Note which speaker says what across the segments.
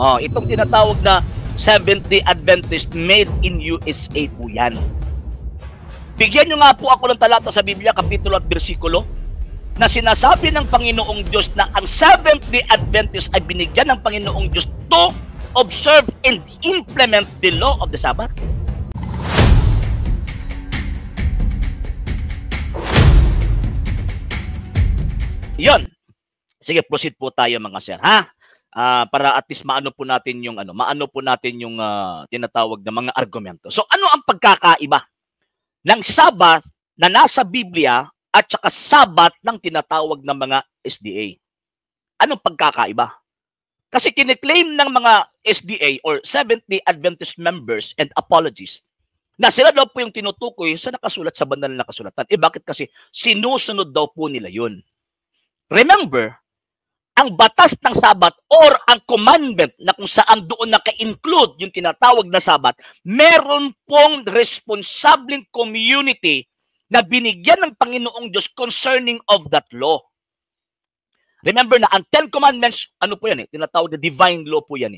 Speaker 1: Itong tinatawag na Seventh-day Adventist made in USA po yan. Bigyan nyo nga po ako ng talata sa Biblia, kapitulo at bersikulo, na sinasabi ng Panginoong Diyos na ang Seventh-day Adventist ay binigyan ng Panginoong Diyos to observe and implement the law of the Sabbath. Yon. Sige, proceed po tayo mga sir, ha? Para at least maano po natin yung tinatawag na mga argumento. So ano ang pagkakaiba ng Sabbath na nasa Biblia at saka Sabbath ng tinatawag ng mga SDA? Anong pagkakaiba? Kasi kiniklaim ng mga SDA or Seventh-day Adventist members and apologists na sila daw po yung tinutukoy sa nakasulat sa banal na kasulatan. Bakit? Kasi sinusunod daw po nila yun. Remember, ang batas ng Sabat or ang commandment na kung saan doon naka-include yung tinatawag na Sabat, meron pong responsableng community na binigyan ng Panginoong Diyos concerning of that law. Remember na ang Ten Commandments, ano po yan tinatawag na divine law po yan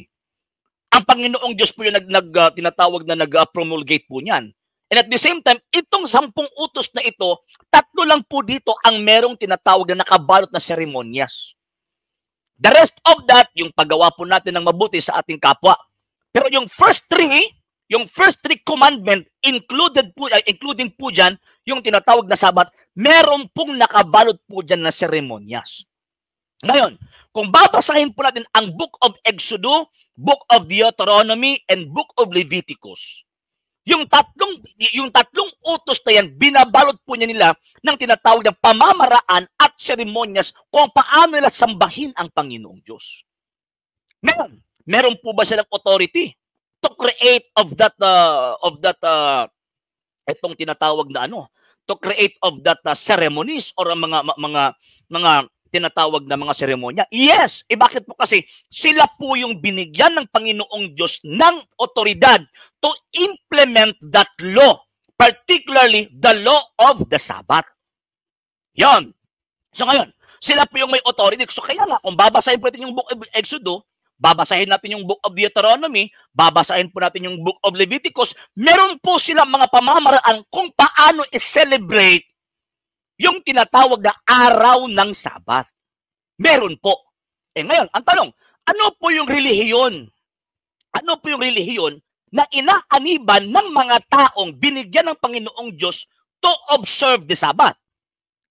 Speaker 1: Ang Panginoong Diyos po yung tinatawag na nag-promulgate po niyan. And at the same time, itong 10 utos na ito, 3 lang po dito ang merong tinatawag na nakabalot na seremonyas. The rest of that, yung paggawa po natin ng mabuti sa ating kapwa. Pero yung first three commandment, including po dyan, yung tinatawag na Sabat, meron pong nakabalot po dyan na seremonyas. Ngayon, kung babasahin po natin ang Book of Exodus, Book of Deuteronomy, and Book of Leviticus, yung tatlong utos na yan, binabalot po nila ng tinatawag na pamamaraan at seremonyas kung paano nila sambahin ang Panginoong Diyos. Ngayon, meron po ba silang authority to create itong tinatawag na to create of that ceremonies or mga tinatawag na mga seremonya? Yes! Bakit po? Kasi sila po yung binigyan ng Panginoong Diyos ng otoridad to implement that law, particularly the law of the Sabbath. Yon. So ngayon, sila po yung may authority. So kaya nga, kung babasahin po natin yung Book of Exodus, babasahin natin yung Book of Deuteronomy, babasahin po natin yung Book of Leviticus, meron po silang mga pamamaraan kung paano i-celebrate yung tinatawag na araw ng Sabat. Meron po. Ngayon, ang tanong, ano po yung relihiyon? Ano po yung relihiyon na inaaniban ng mga taong binigyan ng Panginoong Diyos to observe the Sabat?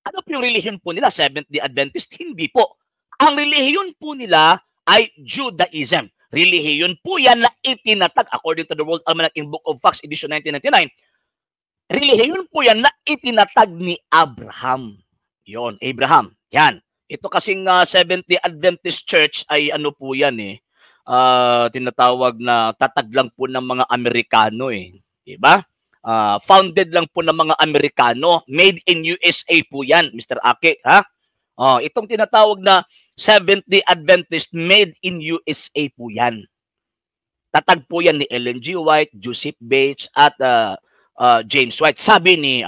Speaker 1: Ano po yung relihiyon po nila? Seventh-day Adventist? Hindi po. Ang relihiyon po nila ay Judaism. Relihiyon po yan na itinatag according to the World Almanac in Book of Facts, edition 1999. Relihiyon po yan na itinatag ni Abraham. Yon, Abraham. Yan. Ito kasing Seventh-day Adventist Church ay ano po yan tinatawag na tatag lang po ng mga Amerikano Diba? Founded lang po ng mga Amerikano. Made in USA po yan, Mr. Ake. Ha? Itong tinatawag na Seventh-day Adventist made in USA po yan. Tatag po yan ni Ellen G. White, Joseph Bates, at James White. Sabi ni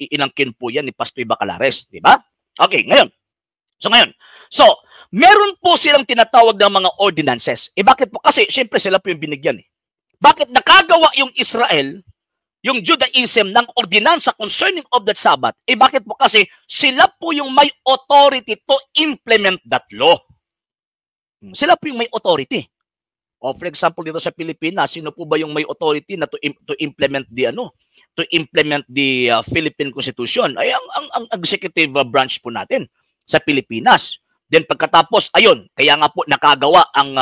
Speaker 1: inangkin po yan ni Pastor Bacalares, di ba? Okay, ngayon. So, meron po silang tinatawag ng mga ordinances. Bakit po? Kasi syempre sila po yung binigyan Bakit nakagawa yung Israel, yung Judaism ng ordinansa concerning of that Sabbath? Bakit po? Kasi sila po yung may authority to implement that law. Sila po yung may authority. For example, dito sa Pilipinas, sino po ba yung may authority na to implement the Philippine Constitution? Ay ang executive branch po natin sa Pilipinas. Then pagkatapos, ayun, kaya nga po nakagawa ang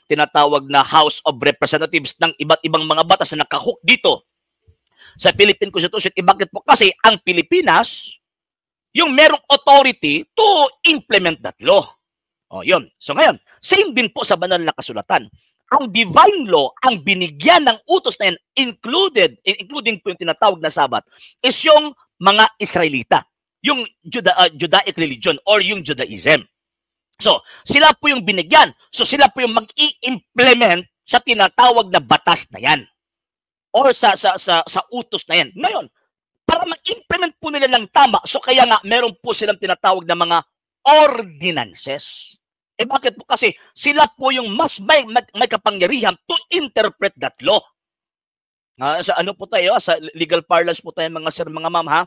Speaker 1: tinatawag na House of Representatives ng iba't ibang mga batas na nakahook dito sa Philippine Constitution. Bakit po? Kasi ang Pilipinas, yung merong authority to implement that law. Yun. So ngayon, same din po sa banal na kasulatan. Ang divine law, ang binigyan ng utos na yan, including po yung tinatawag na Sabat, is yung mga Israelita, yung Judaic religion or yung Judaism. So, sila po yung binigyan. So, sila po yung mag-i-implement sa tinatawag na batas na yan or sa utos na yan. Ngayon, para mag-implement po nila ng tama, so kaya nga meron po silang tinatawag na mga ordinances. Bakit po? Kasi sila po yung mas may kapangyarihan to interpret that law. Sa ano po tayo? Sa legal parlance po tayo mga sir, mga ma'am, ha?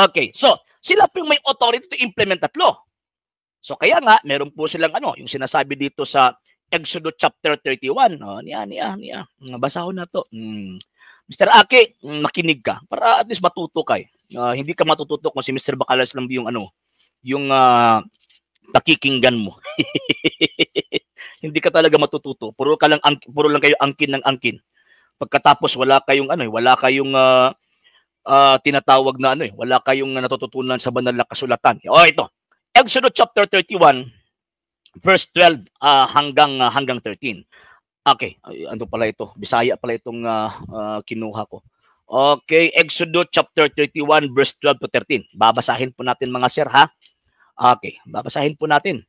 Speaker 1: Okay. So, sila po yung may authority to implement that law. So, kaya nga, meron po silang yung sinasabi dito sa Exodus chapter 31. Niya. Basahon na to. Mr. Aki, makinig ka para at least matuto ka. Hindi ka matututo kung si Mr. Bacalas lang yung yung pakikinggan mo. Hindi ka talaga matututo. Puro lang kayo angkin ng angkin. Pagkatapos wala kayong tinatawag na wala kayong natututunan sa banal na kasulatan. Ito. Exodus chapter 31 verse 12 hanggang 13. Okay, ano pala ito? Bisaya pala itong kinuha ko. Okay, Exodus chapter 31 verse 12 to 13. Babasahin po natin mga sir, ha? Okay, babasahin po natin.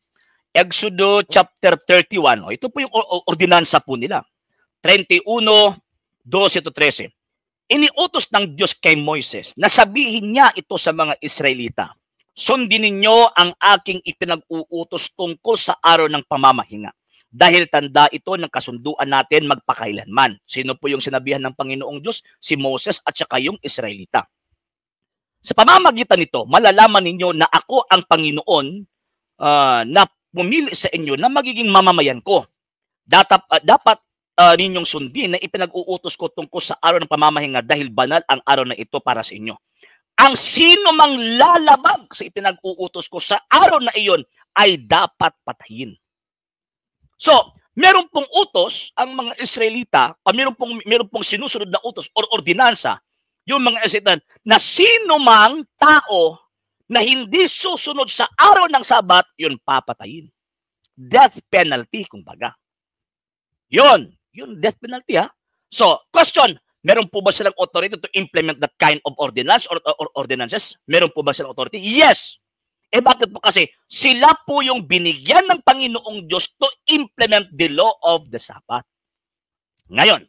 Speaker 1: Exodus chapter 31. Ito po yung ordinansa po nila. 31, 12 to 13. Iniutos ng Diyos kay Moises na sabihin niya ito sa mga Israelita. Sundin ninyo ang aking ipinag-uutos tungkol sa araw ng pamamahinga. Dahil tanda ito ng kasunduan natin magpakailanman. Sino po yung sinabihan ng Panginoong Diyos? Si Moses at saka yung Israelita. Sa pamamagitan nito, malalaman ninyo na ako ang Panginoon na pumili sa inyo na magiging mamamayan ko. Dapat ninyong sundin na ipinag-uutos ko tungkol sa araw ng pamamahinga dahil banal ang araw na ito para sa inyo. Ang sino mang lalabag sa ipinag-uutos ko sa araw na iyon ay dapat patayin. So, meron pong utos ang mga Israelita, meron pong sinusunod na utos or ordinansa, yung mga Israelita, na sino mang tao na hindi susunod sa araw ng Sabat, yun papatayin. Death penalty, kumbaga. Yun death penalty, ha? So, question, meron po ba silang authority to implement that kind of ordinance or ordinances? Meron po ba silang authority? Yes. Bakit po? Kasi sila po yung binigyan ng Panginoong Diyos to implement the law of the Sabbath. Ngayon,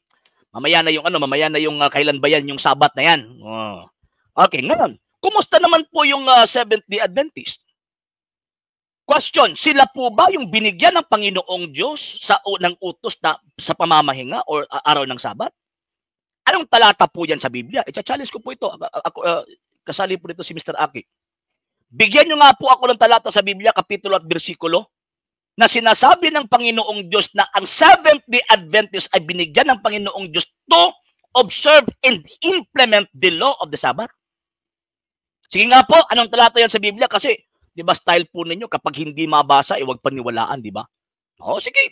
Speaker 1: mamaya na yung kailan ba yan yung Sabbath na yan? Okay, ngayon, kumusta naman po yung Seventh-day Adventist? Question, sila po ba yung binigyan ng Panginoong Diyos sa unang utos na sa pamamahinga o araw ng Sabat? Anong talata po yan sa Biblia? I-challenge ko po ito. Kasali po dito si Mr. Aki. Bigyan nyo nga po ako ng talata sa Biblia, kapitulo at bersikulo, na sinasabi ng Panginoong Diyos na ang Seventh-day Adventist ay binigyan ng Panginoong Diyos to observe and implement the law of the Sabbath. Sige nga po, anong talata yan sa Biblia? Kasi, di ba, style po ninyo, kapag hindi mabasa, huwag paniwalaan, di ba? Sige,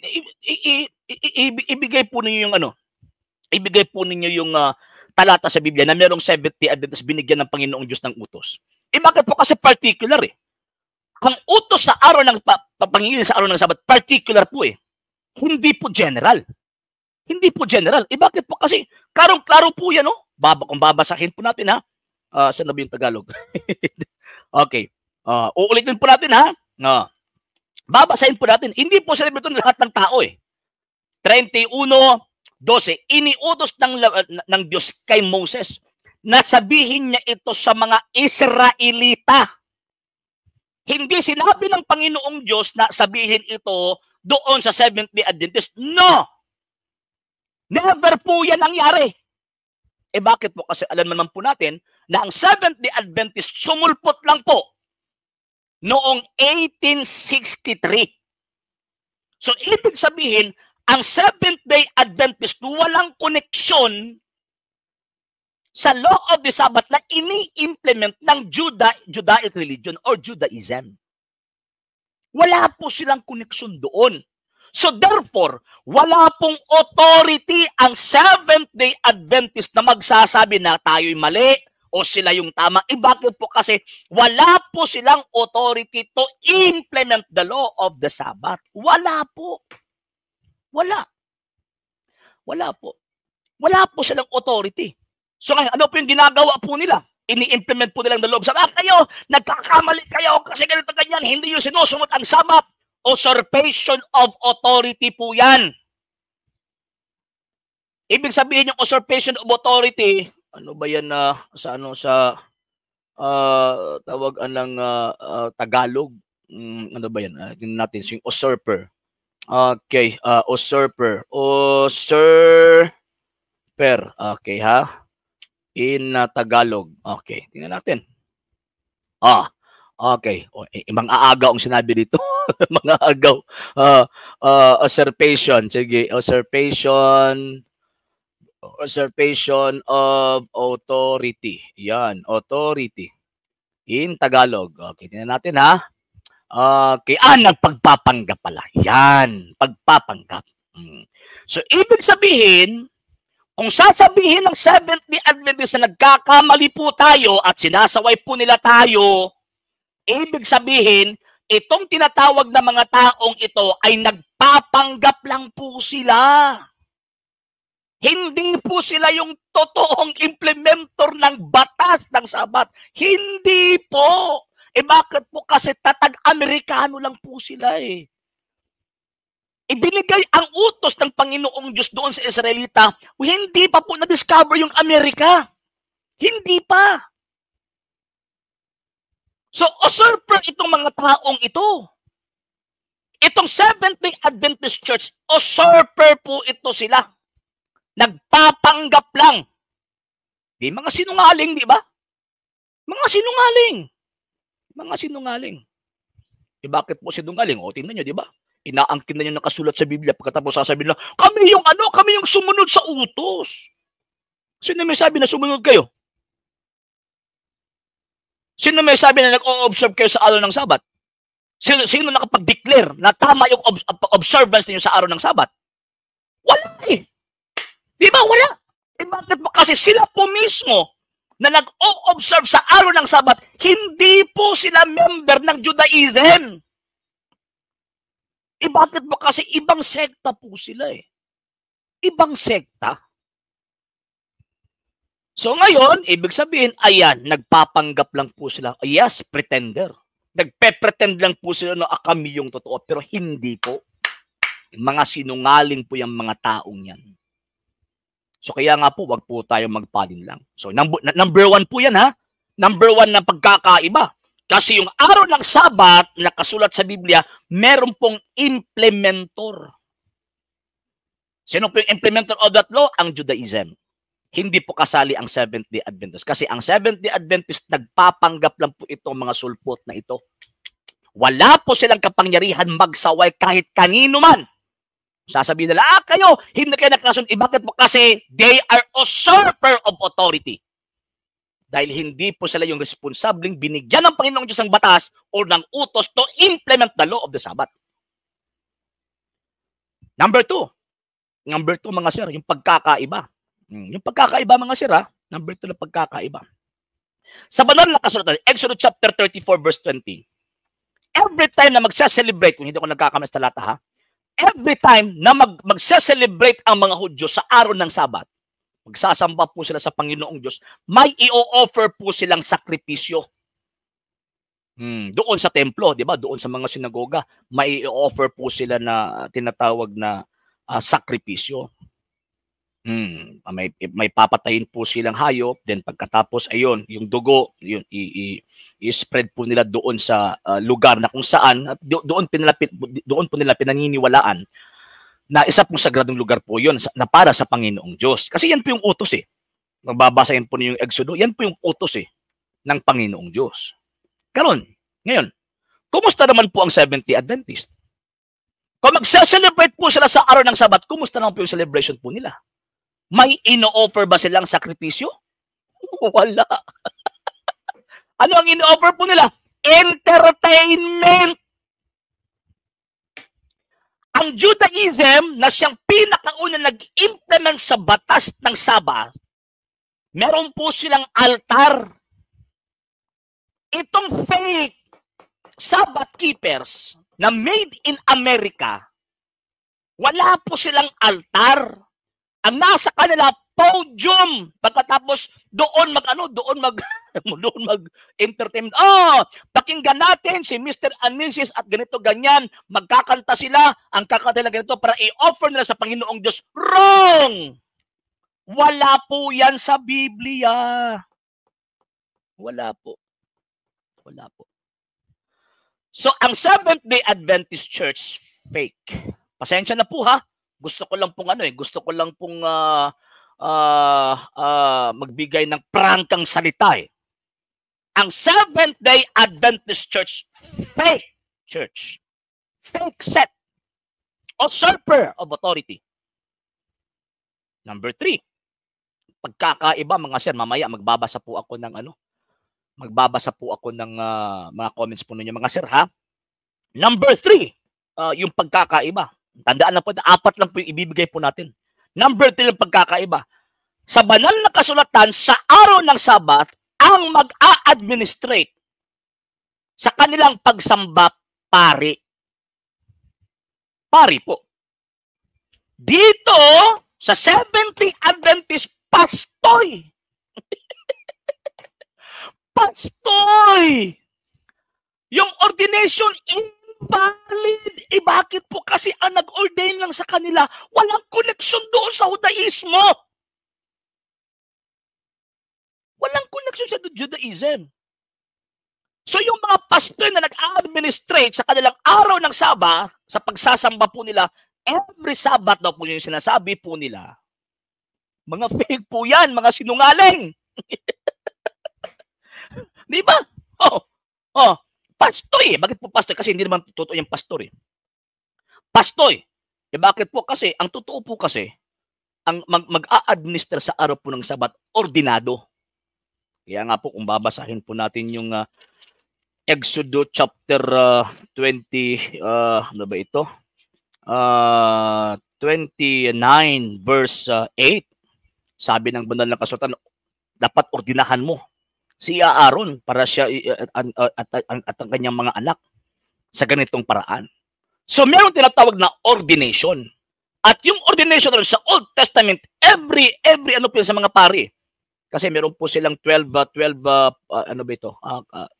Speaker 1: ibigay po ninyo yung talata sa Biblia na merong Seventh-day Adventist binigyan ng Panginoong Diyos ng utos. Bakit po? Kasi particular Ang utos sa araw ng pangingin sa araw ng Sabat, particular po Hindi po general. Hindi po general. Bakit po? Kasi klarong-klaro po yan, Kung babasahin po natin, ha? Saan na ba yung Tagalog? Okay. Uulitin po natin, ha? Babasahin po natin. Hindi po sila ito lahat ng tao, 31:12. Iniutos ng Diyos kay Moses na sabihin niya ito sa mga Israelita. Hindi sinabi ng Panginoong Diyos na sabihin ito doon sa Seventh-day Adventist. No! Never po yan nangyari. Bakit po? Kasi alam naman po natin na ang Seventh-day Adventist sumulpot lang po noong 1863. So, ibig sabihin, ang Seventh-day Adventist walang koneksyon sa law of the Sabbath na ini-implement ng Judaic religion or Judaism. Wala po silang koneksyon doon. So therefore, wala pong authority ang Seventh-day Adventist na magsasabi na tayo'y mali o sila yung tama. Bakit po? Kasi wala po silang authority to implement the law of the Sabbath. Wala po. Wala po. Wala po silang authority. So ngayon, ano po yung ginagawa po nila? Ini-implement po nilang the law of Sabbath. Kayo, nagkakamali kayo kasi ganito ganyan, hindi yung sinusunod ang Sabbath. Usurpation of authority po yan. Ibig sabihin yung usurpation of authority, ano ba yan tawag ng Tagalog? Ano ba yan? Tingnan natin yung usurper. Okay, usurper. Usurper. Okay, ha? In Tagalog. Okay, tingnan natin. Okay. Mga aagaw ang sinabi dito. Mga agaw. Usurpation. Sige, usurpation of authority. Yan, authority. In Tagalog. Okay, tingnan natin, ha? Okay. Nagpagpapanggap pala. Yan, pagpapanggap. So, ibig sabihin, kung sasabihin ng Seventh-day Adventist na nagkakamali po tayo at sinasaway po nila tayo, ibig sabihin, itong tinatawag na mga taong ito ay nagpapanggap lang po sila. Hindi po sila yung totoong implementor ng batas ng Sabat. Hindi po. Bakit po? Kasi tatag-Amerikano lang po sila eh. Ibinigay ang utos ng Panginoong Diyos doon sa Israelita, hindi pa po na-discover yung Amerika. Hindi pa. So, usurper itong mga taong ito. Itong Seventh-day Adventist Church, usurper po ito sila. Nagpapanggap lang. Di mga sinungaling, di ba? Mga sinungaling. Mga sinungaling. Bakit po sinungaling? Tingnan nyo, di ba? Inaangkin na yung nakasulat sa Biblia pagkatapos sasabihin lang, kami yung sumunod sa utos. Sino may sabi na sumunod kayo? Sino may sabi na nag-o-observe kayo sa araw ng Sabat? Sino nakapag-declare na tama yung observance niyo sa araw ng Sabat? Wala eh. Di ba? Wala. Bakit po? Kasi sila po mismo na nag-o-observe sa araw ng Sabat, hindi po sila member ng Judaism. Bakit mo? Kasi ibang sekta po sila eh. Ibang sekta. So ngayon, ibig sabihin, ayan, nagpapanggap lang po sila. Yes, pretender. Nagpe-pretend lang po sila na kami yung totoo, pero hindi po. Mga sinungaling po yung mga taong yan. So kaya nga po, wag po tayo magpalin lang. So number one po yan, ha? Number one na pagkakaiba. Kasi yung araw ng Sabat, nakasulat sa Biblia, meron pong implementor. Sino po yung implementor of that law? Ang Judaism. Hindi po kasali ang Seventh-day Adventist. Kasi ang Seventh-day Adventist, nagpapanggap lang po itong mga sulpot na ito. Wala po silang kapangyarihan magsaway kahit kanino man. Sasabihin nila, kayo, hindi kayo nakasunod. Bakit po? Kasi they are usurper of authority. Dahil hindi po sila yung responsableng binigyan ng Panginoong Diyos ng batas o ng utos to implement the law of the Sabbath. Number two, mga sir, yung pagkakaiba. Yung pagkakaiba, mga sir, number two na pagkakaiba. Sa banal na kasulatan, Exodus chapter 34, verse 20, every time na magsa-celebrate, kung hindi ko nagkakamas talata, every time na magsa-celebrate ang mga Hudyo sa araw ng Sabat, magsasamba po sila sa Panginoong Diyos, may i-offer po silang sakripisyo. Doon sa templo, di ba? Doon sa mga sinagoga, may i-offer po sila na tinatawag na sakripisyo. May papatayin po silang hayop, then pagkatapos ayon, yung dugo, yun i-spread po nila doon sa lugar na kung saan at doon po nila pinaniniwalaan na isa pong sagradong lugar po yun na para sa Panginoong Diyos. Kasi yan po yung utos eh. Magbabasahin po niyo yung Exodo, yan po yung utos eh ng Panginoong Diyos. Ngayon, kumusta naman po ang Seventh-day Adventist? Kung magsa-celebrate po sila sa araw ng Sabat, kumusta naman po yung celebration po nila? May ino-offer ba silang sakripisyo? Wala. Ano ang ino-offer po nila? Entertainment. Ang Judaism na siyang pinakauna nag-implement sa batas ng Sabat, meron po silang altar. Itong fake Sabbath keepers na made in America, wala po silang altar. Ang nasa kanila, podium. Pagkatapos doon mag-entertainment. Pakinggan natin si Mr. and Mrs. at ganito ganyan. Magkakanta sila, ang kakanta nila ganito para i-offer nila sa Panginoong Diyos. Wrong! Wala po yan sa Biblia. Wala po. So, ang Seventh-day Adventist Church, fake. Pasensya na po ha. Gusto ko lang pong magbigay ng prangkang salita eh. Ang Seventh-day Adventist Church, fake church. Fake set. Usurper of authority. Number 3. Pagkakaiba mga sir, mamaya magbabasa po ako ng mga comments po ninyo mga sir ha. Number 3, yung pagkakaiba. Tandaan na po, 4 lang po yung ibibigay po natin. Number 3 yung pagkakaiba. Sa banal na kasulatan, sa araw ng Sabat, ang mag-a-administrate sa kanilang pagsamba, pari. Pari po. Dito, sa Seventh-day Adventist, pastoy. Pastoy! Yung ordination invalid. Bakit po? Kasi ang nag-ordain lang sa kanila, walang connection doon sa Judaismo. Walang connection sa Judaism. So yung mga pastor na nag-administrate sa kanilang araw ng Sabat, sa pagsasamba po nila, every Sabat daw po yung sinasabi po nila, mga fake po yan, mga sinungaling. Di ba? Pastoy. Bakit po pastoy? Kasi hindi naman totoo yung pastor eh. Pastoy. Bakit po? Kasi, ang totoo po kasi, ang mag-a-administer sa araw po ng Sabat, ordinado. Kaya nga po, kung babasahin po natin yung Exodus chapter 20, ano ba ito? 29 verse 8. Sabi ng banal na kasulatan, dapat ordinahan mo si Aaron para siya at ang kanyang mga anak sa ganitong paraan. So meron tinatawag na ordination. At yung ordination sa Old Testament, every ano po sa mga pari. Kasi meron po silang 12 ano ba ito?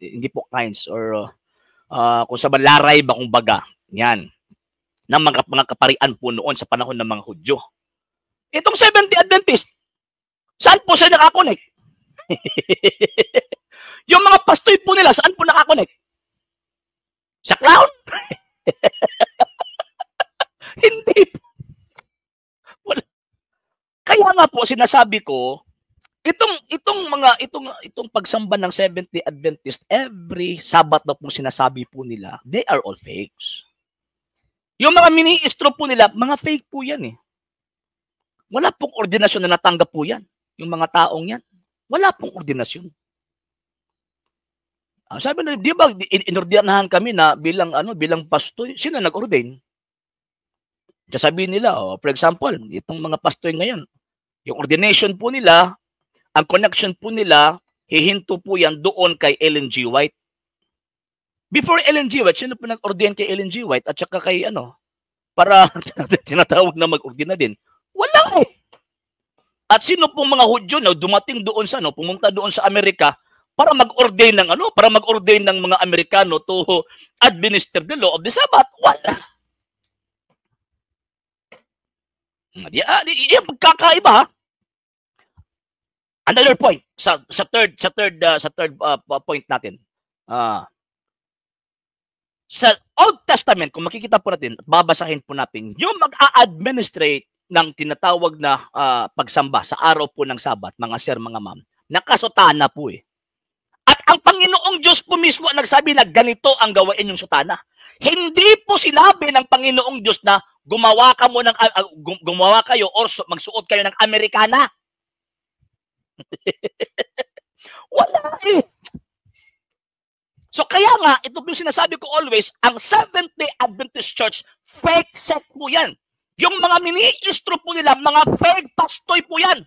Speaker 1: Hindi po kinds or kung sa balaray ba kung baga. Yan. Ng mga kaparian po noon sa panahon ng mga Hudyo. Itong Seventh-day Adventist, saan po sila nakakonect? Yung mga pastoy po nila, saan po nakakonect? Sa clown? Hindi po. Wala. Kaya nga po, sinasabi ko, itong pagsamba ng Seventh-day Adventist, every Sabat na pong sinasabi po nila, they are all fakes. Yung mga ministro po nila, mga fake po yan eh. Wala pong ordinasyon na natanggap po yan. Yung mga taong yan. Wala pong ordinasyon. Sabi na, di ba, inordinahan kami na bilang pastoy, sino nag-ordain? Sabihin nila, for example, itong mga pastoy ngayon, yung ordination po nila, ang connection po nila, hihinto po yan doon kay Ellen G. White. Before Ellen G. White, sino po nag-ordain kay Ellen G. White at saka kay para tinatawag na mag-ordina din? Wala eh. At sino pong mga Hudyo na dumating doon sa pumunta doon sa Amerika para mag-ordain ng mga Amerikano to administer the law of the Sabbath? Wala. Yung pagkakaiba. Another point sa third point natin. Sa Old Testament, kung makikita po natin, babasahin po natin, yung mag-a-administrate ng tinatawag na pagsamba sa araw po ng Sabat, mga sir, mga ma'am, nakasutana po eh. At ang Panginoong Diyos po mismo nagsabi na ganito ang gawain yung sutana. Hindi po sinabi ng Panginoong Diyos na gumawa kayo or magsuot kayo ng Amerikana. Wala eh. So kaya nga, ito yung sinasabi ko always, ang Seventh-day Adventist Church, fake sect po yan. Yung mga ministro po nila, mga fake pastoy po yan.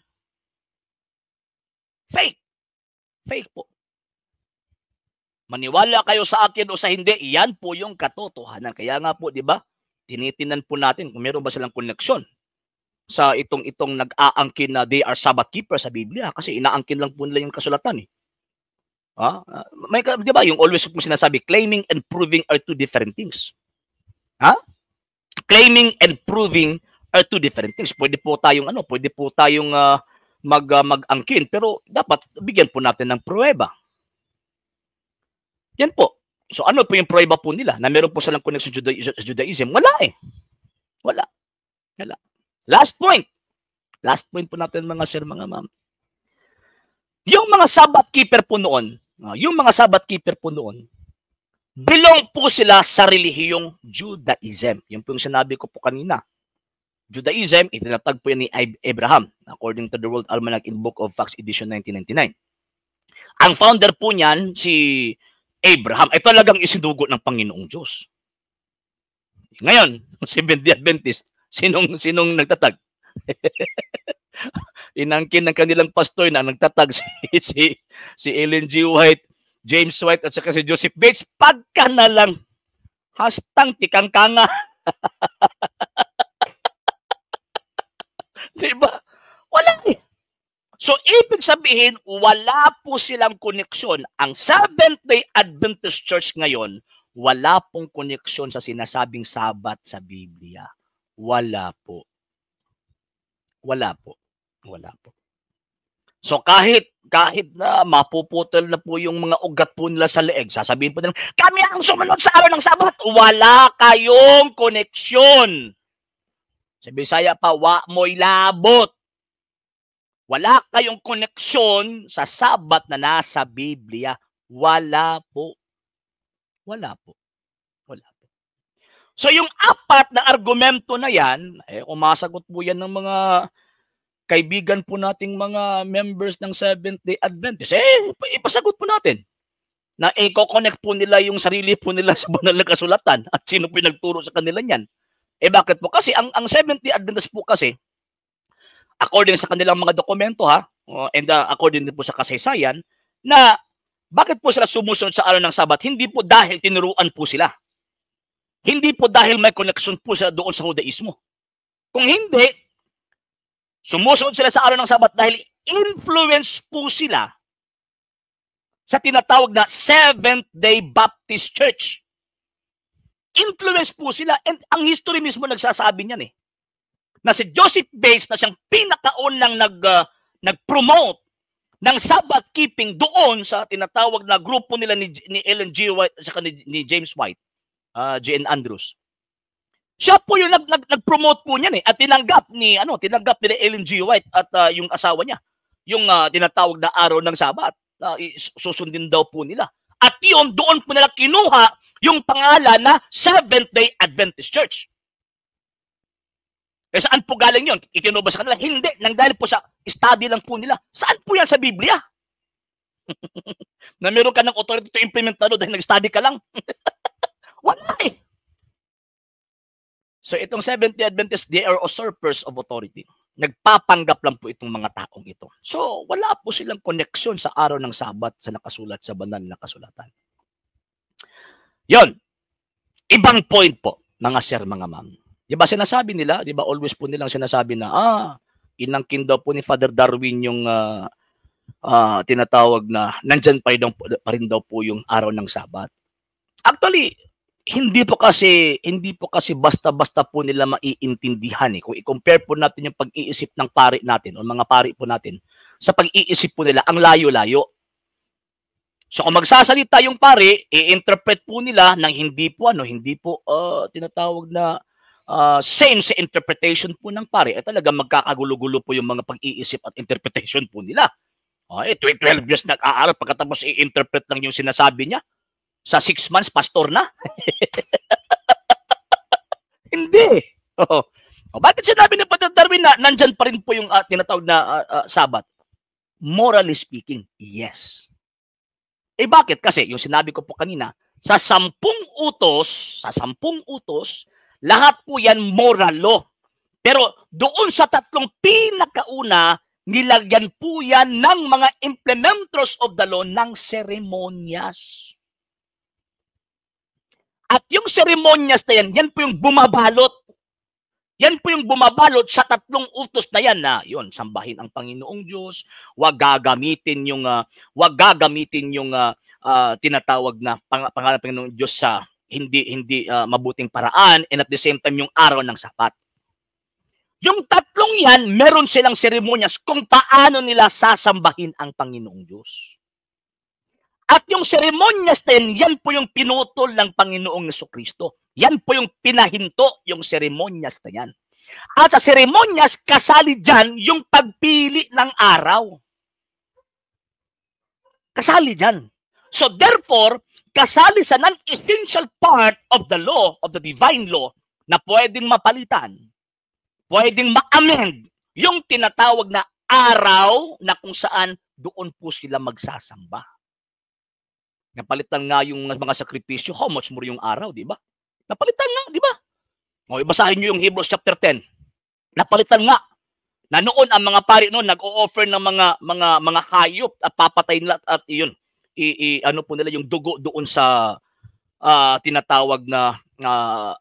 Speaker 1: Fake. Fake po. Maniwala kayo sa akin o sa hindi, yan po yung katotohanan. Kaya nga po, di ba, tinitinan po natin kung meron ba silang koneksyon sa itong nag-aangkin na they are Sabbath keepers sa Biblia kasi inaangkin lang po nila yung kasulatan eh. Di ba yung always po sinasabi, claiming and proving are two different things. Claiming and proving are two different things. Pwede po tayong mag-angkin pero dapat bigyan po natin ng pruweba. Yan po. So ano po yung prueba po nila na meron po silang connection sa Judaism? Wala eh. Wala. Wala. Last point. Last point po natin mga sir, mga ma'am. Yung mga Sabbath keeper po noon, belong po sila sa relihiyong Judaism. Yung po yung sinabi ko po kanina. Judaism, itinatag po yan ni Abraham, according to the World Almanac in Book of Facts Edition 1999. Ang founder po niyan, si Abraham, ay talagang isinugo ng Panginoong Diyos. Ngayon, Seventh-day Adventist, sinong nagtatag? Inangkin ng kanilang pastor na nagtatag si Ellen G. White, James White, at saka si Joseph Bates. Pagka na lang, hastang tikangkanga. Diba? Wala eh. So, ibig sabihin, wala po silang koneksyon. Ang Seventh-day Adventist Church ngayon, wala pong koneksyon sa sinasabing Sabat sa Biblia. Wala po. Wala po. Wala po. So, kahit na mapuputol na po yung mga ugat po nila sa leeg, sasabihin po nila, kami ang sumunod sa araw ng Sabat. Wala kayong koneksyon. Sa Bisaya pa, wa mo'y labot. Wala kayong koneksyon sa Sabat na nasa Biblia. Wala po. Wala po. Wala po. So yung apat na argumento na yan, umasagot po yan ng mga kaibigan po nating mga members ng Seventh-day Adventist. Ipasagot po natin na i-connect po nila yung sarili po nila sa banal na kasulatan at sino po nagturo sa kanila niyan. Bakit po? Kasi ang Seventh-day Adventist po kasi, according sa kanilang mga dokumento and according din po sa kasaysayan, na bakit po sila sumusunod sa araw ng Sabat? Hindi po dahil tinuruan po sila. Hindi po dahil may connection po sila doon sa Judaismo. Kung hindi, sumusunod sila sa araw ng Sabat dahil influence po sila sa tinatawag na Seventh-day Baptist Church. Influence po sila, and ang history mismo nagsasabi niyan na si Joseph Bates na siyang pinakaunang nag-promote ng Sabbath keeping doon sa tinatawag na grupo nila ni Ellen G. White at saka ni James White, J.N. Andrews. Siya po yung nag-promote po niyan at tinanggap ni Ellen G. White at yung asawa niya yung tinatawag na araw ng Sabat. Susundin daw po nila. At yun, doon po nila kinuha yung pangalan na Seventh-day Adventist Church. Saan po galing yun? Itinubas sa kanila? Hindi. Nanggaling po sa study lang po nila. Saan po yan sa Biblia? Na meron ka ng authority to implement dahil nag-study ka lang? Wala eh. So itong Seventh-day Adventist, they are usurpers of authority. Nagpapanggap lang po itong mga taong ito. So wala po silang koneksyon sa araw ng Sabat sa nakasulat sa banal na kasulatan. Yon. Ibang point po, mga sir, mga ma'am. Diba sinasabi nila, diba always po nilang sinasabi na, inangkin daw po ni Father Darwin yung tinatawag na nandyan pa rin daw po yung araw ng Sabat. Actually, hindi po kasi basta-basta po nila maiintindihan Kung i-compare po natin yung pag-iisip ng pari natin o mga pari po natin sa pag-iisip po nila, ang layo-layo. So kung magsasalita yung pari, i-interpret po nila ng hindi po tinatawag na same sa interpretation po ng pari. Talaga magkakagulo-gulo po yung mga pag-iisip at interpretation po nila. 12 years nag-aaral, pagkatapos i-interpret lang yung sinasabi niya. Sa 6 months, pastor na? Hindi. Bakit sinabi ni Father Darwin na nandyan pa rin po yung tinatawag na Sabat? Morally speaking, yes. Bakit? Kasi yung sinabi ko po kanina, sa 10 utos, lahat po yan moral law. Pero doon sa 3 pinakauna, nilagyan po yan ng mga implementors of the law ng seremonyas. At yung seremonyas na yan po yung bumabalot. Yan po yung bumabalot sa 3 utos na yan na yun, sambahin ang Panginoong Diyos, wag gagamitin yung tinatawag na pangalan ng Panginoong Diyos sa hindi mabuting paraan, and at the same time yung araw ng Sabat. Yung 3 yan, meron silang seremonyas kung paano nila sasambahin ang Panginoong Diyos. At yung seremonyas din, yan po yung pinutol ng Panginoong Jesucristo. Yan po yung pinahinto, yung seremonyas na yan. At sa seremonyas, kasali dyan yung pagpili ng araw. Kasali dyan. So therefore, kasali sa non-essential part of the law, of the divine law, na pwedeng mapalitan, pwedeng ma-amend, yung tinatawag na araw na kung saan doon po sila magsasamba. Napalitan nga yung mga sakripisyo, how much more yung araw, di ba? Napalitan nga, di ba? O, ibasahin nyo yung Hebrews chapter 10. Napalitan nga na noon ang mga pari noon nag-o-offer ng mga hayop at papatay nila at iyon ano po nila yung dugo doon sa tinatawag na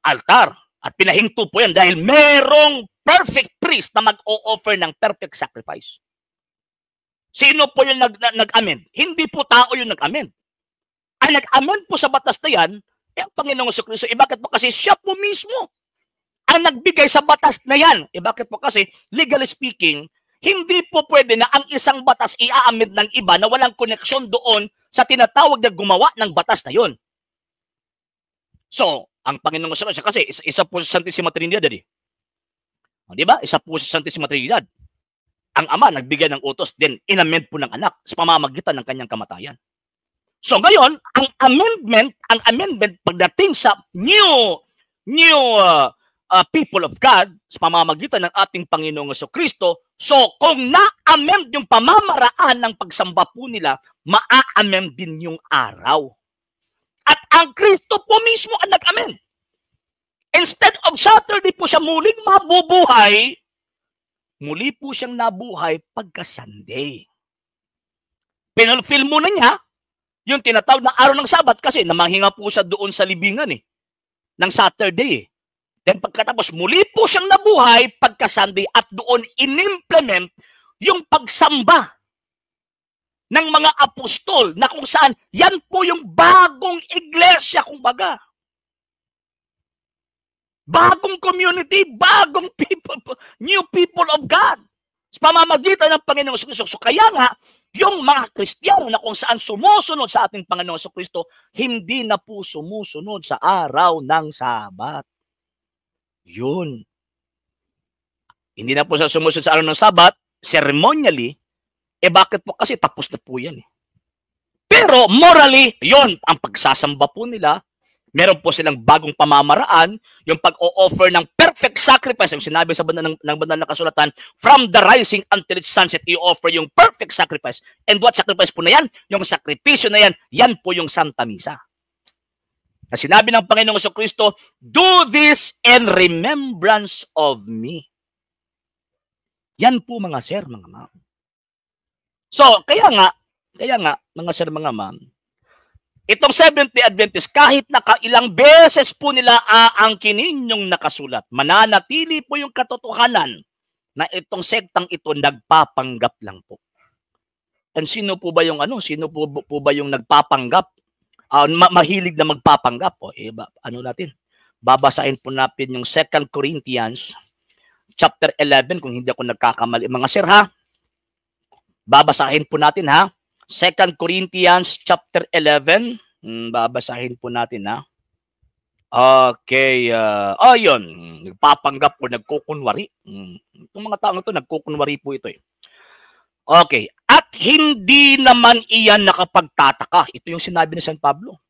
Speaker 1: altar. At pinahinto po yan dahil merong perfect priest na mag-o-offer ng perfect sacrifice. Sino po yung nag-amend? Hindi po tao yung nag-amend. Ang nag-amend po sa batas na yan, ang Panginoong Jesucristo. Bakit po? Kasi siya po mismo ang nagbigay sa batas na yan. Bakit po? Kasi legally speaking, hindi po pwede na ang isang batas i-amend ng iba na walang koneksyon doon sa tinatawag na gumawa ng batas na yon. So, ang Panginoong Jesucristo, kasi isa po sa Santissima Trinidad, di ba? Isa po sa Santissima Trinidad. Ang Ama nagbigay ng utos, then inamend po ng anak sa pamamagitan ng kanyang kamatayan. So ngayon, ang amendment pagdating sa new people of God sa pamamagitan ng ating Panginoong Jesucristo, so kung na-amend yung pamamaraan ng pagsamba po nila, maa-amend din yung araw. At ang Kristo po mismo ang nag-amend. Instead of Saturday po siya muling mabubuhay, muli po siyang nabuhay pagka Sunday. Pinulfill muna niya yung tinatawag na araw ng Sabat kasi namahinga po siya doon sa libingan ng Saturday. Then pagkatapos muli po siyang nabuhay pagka Sunday at doon inimplement yung pagsamba ng mga apostol na kung saan yan po yung bagong iglesia kumbaga. Bagong community, bagong people, new people of God. Sa pamamagitan ng Panginoong Jesucristo. So kaya nga, yung mga Kristiyano na kung saan sumusunod sa ating Panginoong Jesucristo, hindi na po sumusunod sa araw ng Sabat. Yun. Hindi na po sa sumusunod sa araw ng Sabat, ceremonially, bakit po? Kasi tapos na po yan. Pero morally, yun, ang pagsasamba po nila, meron po silang bagong pamamaraan, yung pag-o-offer ng perfect sacrifice, yung sinabi sa banal na kasulatan, from the rising until its sunset, i-offer yung perfect sacrifice. And what sacrifice po na yan? Yung sakripisyo na yan, yan po yung Santa Misa. Na sinabi ng Panginoong Jesucristo, do this in remembrance of me. Yan po mga sir, mga ma'am. So, kaya nga, mga sir, mga ma'am, itong Seventh-day Adventist, kahit nakailang beses po nila aangkinin yung nakasulat, mananatili po yung katotohanan na itong sektang ito nagpapanggap lang po. And sino po ba yung Sino po ba yung nagpapanggap? Mahilig na magpapanggap po. Natin? Babasahin po natin yung 2 Corinthians chapter 11 kung hindi ako nagkakamali. Mga sir ha, babasahin po natin ha. 2 Corinthians chapter 11. Babasahin po natin ha. Okay. Yun. Nagpapanggap o nagkukunwari. Itong mga taong ito, nagkukunwari po ito . Okay. At hindi naman iyan nakapagtataka. Ito yung sinabi ni San Pablo.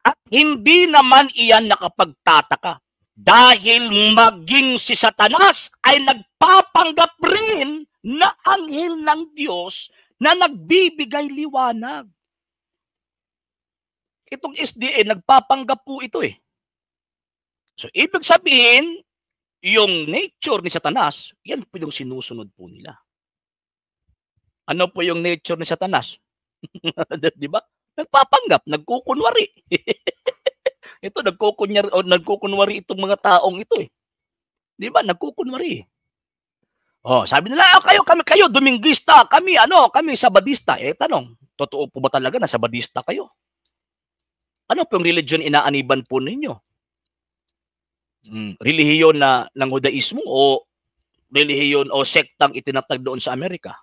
Speaker 1: At hindi naman iyan nakapagtataka. Dahil maging si Satanas ay nagpapanggap rin na anghel ng Diyos na nagbibigay liwanag. Itong SDA, nagpapanggap po ito . So, ibig sabihin, yung nature ni Satanas, yan po yung sinusunod po nila. Ano po yung nature ni Satanas? Di ba? Nagpapanggap, nagkukunwari. Ito, nagkukunwari itong mga taong ito . Di ba? Nagkukunwari. Sabi nila, kayo, Dominguista, kami Sabadista. Tanong, totoo po ba talaga na Sabadista kayo? Ano po yung religion inaaniban po ninyo? Relihiyon ng Judaismo o relihiyon o sektang itinatag doon sa Amerika?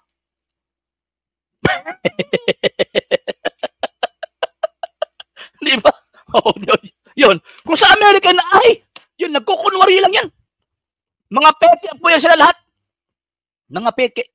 Speaker 1: Di ba? Oh, yun. Kung sa Amerika na, ay, yun, nagkukunwari lang yan. Mga peke po yan sila lahat. Mga peke.